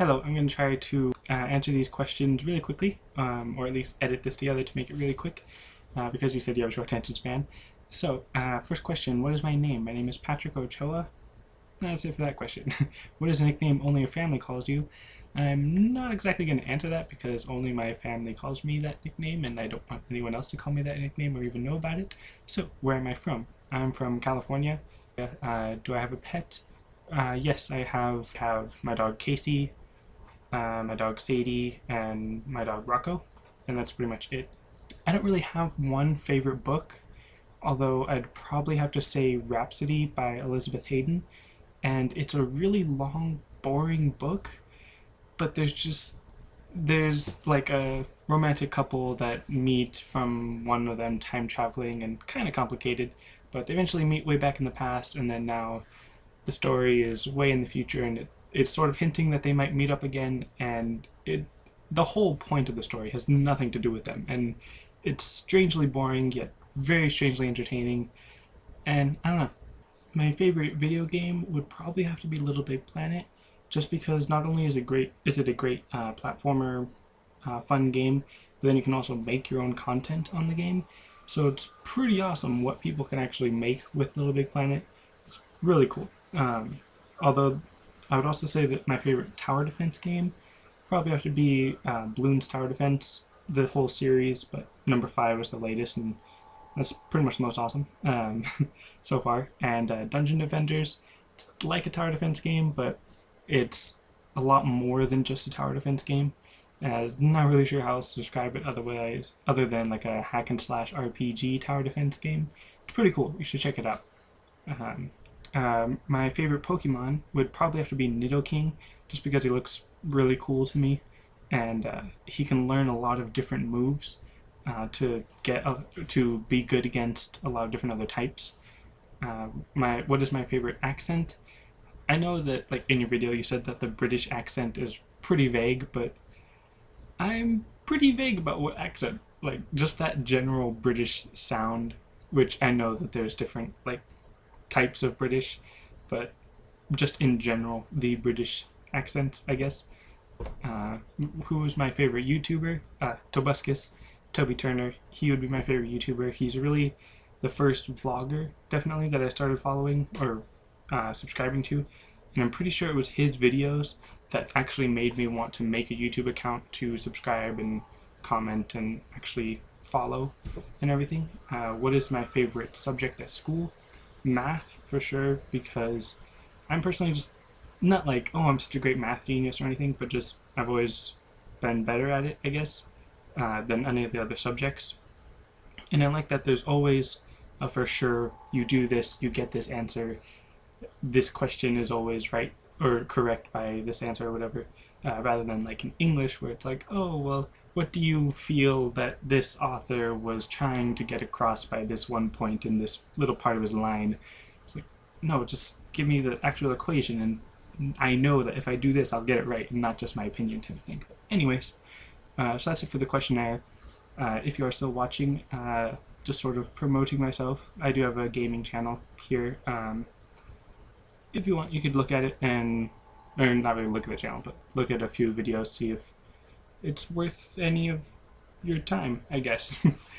Hello, I'm going to try to answer these questions really quickly, or at least edit this together to make it really quick, because you said you have a short attention span. So, first question, what is my name? My name is Patrick Ochoa. That's it for that question. What is a nickname only your family calls you? I'm not exactly going to answer that because only my family calls me that nickname, and I don't want anyone else to call me that nickname or even know about it. So, where am I from? I'm from California. Do I have a pet? Yes, I have my dog Casey, my dog Sadie, and my dog Rocco, and that's pretty much it. I don't really have one favorite book, although I'd probably have to say Rhapsody by Elizabeth Haden, and it's a really long, boring book, but there's like a romantic couple that meet from one of them time traveling and kind of complicated, but they eventually meet way back in the past, and then now the story is way in the future, and it's sort of hinting that they might meet up again, and the whole point of the story has nothing to do with them, and it's strangely boring yet very strangely entertaining, and I don't know. My favorite video game would probably have to be Little Big Planet, just because not only is it a great platformer, fun game, but then you can also make your own content on the game, so it's pretty awesome what people can actually make with Little Big Planet. It's really cool. Although I would also say that my favorite tower defense game probably have to be Bloons Tower Defense, the whole series, but number 5 was the latest, and that's pretty much the most awesome so far. And Dungeon Defenders, it's like a tower defense game, but it's a lot more than just a tower defense game. I'm not really sure how else to describe it other than like a hack and slash RPG tower defense game. It's pretty cool. You should check it out. My favorite Pokemon would probably have to be Nidoking, just because he looks really cool to me, and he can learn a lot of different moves to be good against a lot of different other types. What is my favorite accent? I know that like in your video you said that the British accent is pretty vague, but I'm pretty vague about what accent, like just that general British sound, which I know that there's different like types of British, but just in general, the British accents, I guess. Who is my favorite YouTuber? Tobuscus, Toby Turner. He would be my favorite YouTuber. He's really the first vlogger, definitely, that I started following or subscribing to, and I'm pretty sure it was his videos that actually made me want to make a YouTube account to subscribe and comment and actually follow and everything. What is my favorite subject at school? Math, for sure, because I'm personally just not like, oh, I'm such a great math genius or anything, but just I've always been better at it, I guess, than any of the other subjects. And I like that there's always a for sure, you do this, you get this answer, this question is always right or correct by this answer or whatever, rather than like in English where it's like, oh, well, what do you feel that this author was trying to get across by this one point in this little part of his line? It's like, no, just give me the actual equation, and I know that if I do this, I'll get it right, and not just my opinion type of thing. But anyways, so that's it for the questionnaire. If you are still watching, just sort of promoting myself, I do have a gaming channel here. If you want, you could look at it or not really look at the channel, but look at a few videos, see if it's worth any of your time, I guess.